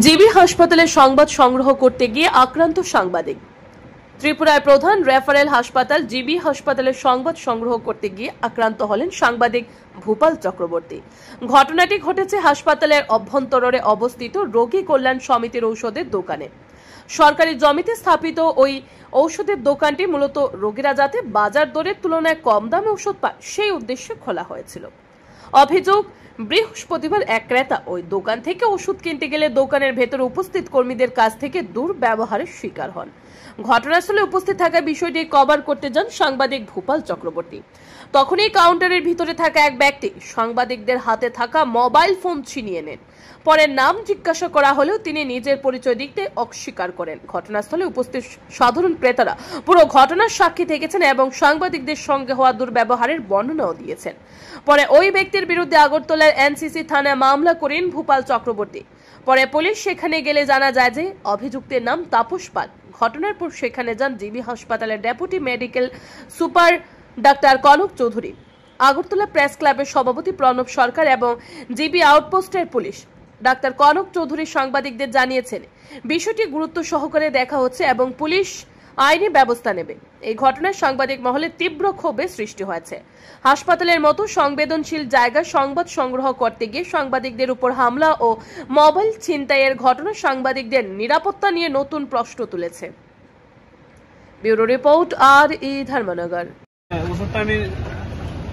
GB হাসপাতালে সংবাদ সংগ্রহ করতে গিয়ে আক্রান্ত সাংবাদিক। ত্রিপুরার প্রধান রেফারেল হাসপাতাল জিবি হাসপাতালের সংবাদ সংগ্রহ করতে গিয়ে আক্রান্ত হলেন সাংবাদিক ভূপাল চক্রবর্তী। ঘটনাটি ঘটেছে হাসপাতালের অভ্যন্তরে অবস্থিত রোগী কল্যাণ সমিতির ঔষধের দোকানে। সরকারি জমিতে স্থাপিত ওই ঔষধের দোকানটি মূলত রোগীরা যাতে বাজার দরের তুলনায় কম দামে ওষুধ পায় সেই উদ্দেশ্যে খোলা হয়েছিল। অভিযোগ, বৃহস্পতিবার এক ক্রেতা ওই দোকান থেকে ওষুধ কিনতে গেলে দোকানের ভেতরে উপস্থিত কর্মীদের কাছ থেকে দুর্ব্যবহারের শিকার হন। ঘটনাস্থলে উপস্থিত থাকা বিষয়টি কভার করতে যান সাংবাদিক ভূপাল চক্রবর্তী। তখনই কাউন্টারের ভিতরে থাকা এক ব্যক্তি সাংবাদিকদের হাতে থাকা মোবাইল ফোন ছিনিয়ে নেন। পরে নাম জিজ্ঞাসা করা হলেও তিনি নিজের পরিচয় দিতে অস্বীকার করেন। ঘটনাস্থলে উপস্থিত সাধারণ ক্রেতারা পুরো ঘটনার সাক্ষী থেকেছেন এবং সাংবাদিকদের সঙ্গে হওয়া দুর্ব্যবহারের বর্ণনাও দিয়েছেন। পরে ওই ব্যক্তির বিরুদ্ধে আগরতলার এনসিসি থানায় মামলা করেন ভূপাল চক্রবর্তী। পরে পুলিশ সেখানে গেলে জানা যায় যে অভিযুক্তের নাম তাপস পাল। ঘটনার পর সেখানে যান জিবি হাসপাতালের ডেপুটি মেডিকেল সুপার ডাক্তার কনক চৌধুরী, আগরতলা প্রেস ক্লাবের সভাপতি প্রণব সরকার এবং জিবি আউটপোস্টের পুলিশ। ডাক্তার কনক চৌধুরী সাংবাদিকদের জানিয়েছেন বিষয়টি গুরুত্ব সহকারে দেখা হচ্ছে এবং পুলিশ আইনি ব্যবস্থা নেবে। এই ঘটনায় সাংবাদিক মহলে তীব্র ক্ষোভের সৃষ্টি হয়েছে। হাসপাতালের মতো সংবেদনশীল জায়গায় সংবাদ সংগ্রহ করতে গিয়ে সাংবাদিকদের উপর হামলা ও মোবাইল ছিনতাইয়ের ঘটনা সাংবাদিকদের নিরাপত্তা নিয়ে নতুন প্রশ্ন তুলেছে। Bureau report, R E. ধর্মনগর। ওষুধটা আমি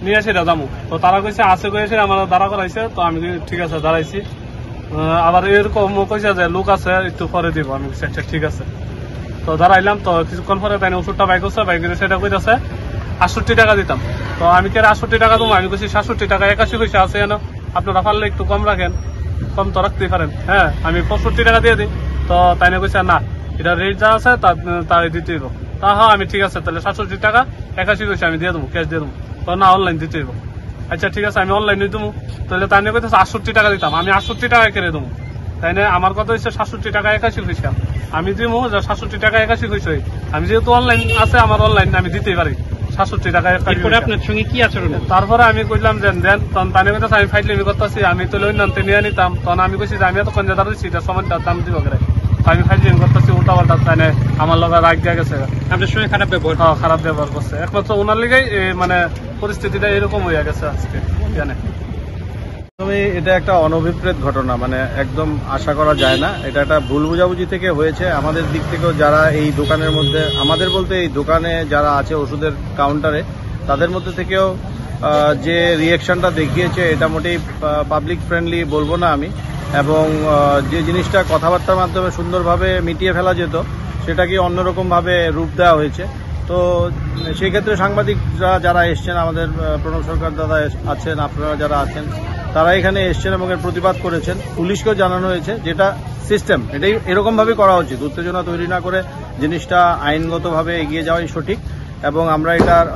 নিয়ে আসি দাদামু, তো তারা কইছে আছে কইছে আমার দাঁড়া করাইছে, তো আমি ঠিক আছে দাঁড়াইছি। আবার এরকম কইছে যে লোক আছে একটু পরে দিব, আমি আচ্ছা ঠিক আছে। তো দাঁড়াইলাম, তো কিছুক্ষণ পরে তাই ওষুধটা বাইক করছে, বাইক করে সেটা কইতেছে 68 টাকা দিতাম। তো আমি কে 68 টাকা দেবো, আমি কইছি 67 টাকা 81 পয়সা আছে কেন, আপনারা পারলে একটু কম রাখেন, কম তো রাখতেই পারেন। হ্যাঁ, আমি 65 টাকা দিয়ে দিই। তো তাই না কইছে না, এটা রেট যা আছে তাই দিতে দিব। তা হ্যাঁ, আমি ঠিক আছে তাহলে 67 টাকা 81 পয়সা আমি দিয়ে দেবো, ক্যাশ দিয়ে দেবো। তো না, অনলাইন দিতে দিব। আচ্ছা ঠিক আছে, আমি অনলাইনে দেবো। তাহলে তাই না কইতেছে 68 টাকা দিতাম, আমি 68 টাকা কেড়ে দেবো। তাই না, আমার কথা হচ্ছে 67 টাকা 81 পয়সা আমি দিব, 67 টাকা 81 পয়সা। আমি যেহেতু অনলাইন আছে, আমার অনলাইন আমি দিতেই পারি 67 টাকা। আপনার সঙ্গে কি আচরণ? তারপরে আমি কইলাম যে দেন, তখন তাই কইতেছে আমি ফাইটলেমি করতেছি, আমি তো লইন নামতে নিয়ে নিতাম। তখন আমি কইছি যে আমি এতক্ষণ যে দাঁড়াচ্ছি এটা সমানটার দাম দিব করে, আমি ফাইটলেমি করতেছি উল্টা পাল্টা। তাই না আমার লগে রাগ দিয়ে গেছে, আপনার সঙ্গে খারাপ ব্যবহার? হ্যাঁ, খারাপ ব্যবহার করছে। একমাত্র ওনার লিগেই মানে পরিস্থিতিটা এরকম হয়ে গেছে আজকে। জানে এটা একটা অনভিপ্রেত ঘটনা, মানে একদম আশা করা যায় না। এটা একটা ভুল বুঝাবুঝি থেকে হয়েছে। আমাদের দিক থেকেও যারা এই দোকানের মধ্যে, আমাদের বলতে এই দোকানে যারা আছে ওষুধের কাউন্টারে, তাদের মধ্যে থেকেও যে রিয়াকশনটা দেখিয়েছে এটা মোটেই পাবলিক ফ্রেন্ডলি বলবো না আমি। এবং যে জিনিসটা কথাবার্তার মাধ্যমে সুন্দরভাবে মিটিয়ে ফেলা যেত, সেটাকে অন্যরকমভাবে রূপ দেওয়া হয়েছে। তো সেই ক্ষেত্রে সাংবাদিকরা যারা এসছেন, আমাদের প্রণব সরকার দাদা আছেন, আপনারা যারা আছেন, তারা এখানে এসছেন এবং এর প্রতিবাদ করেছেন। পুলিশকেও জানানো হয়েছে, যেটা সিস্টেম এটাই এরকমভাবে করা উচিত। উত্তেজনা তৈরি না করে জিনিসটা আইনগতভাবে এগিয়ে যাওয়াই সঠিক। এবং আমরা এটার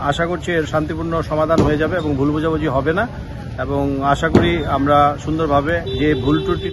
আশা করছি এর শান্তিপূর্ণ সমাধান হয়ে যাবে এবং ভুল বোঝাবুঝি হবে না। এবং আশা করি আমরা সুন্দরভাবে যে ভুল ত্রুটি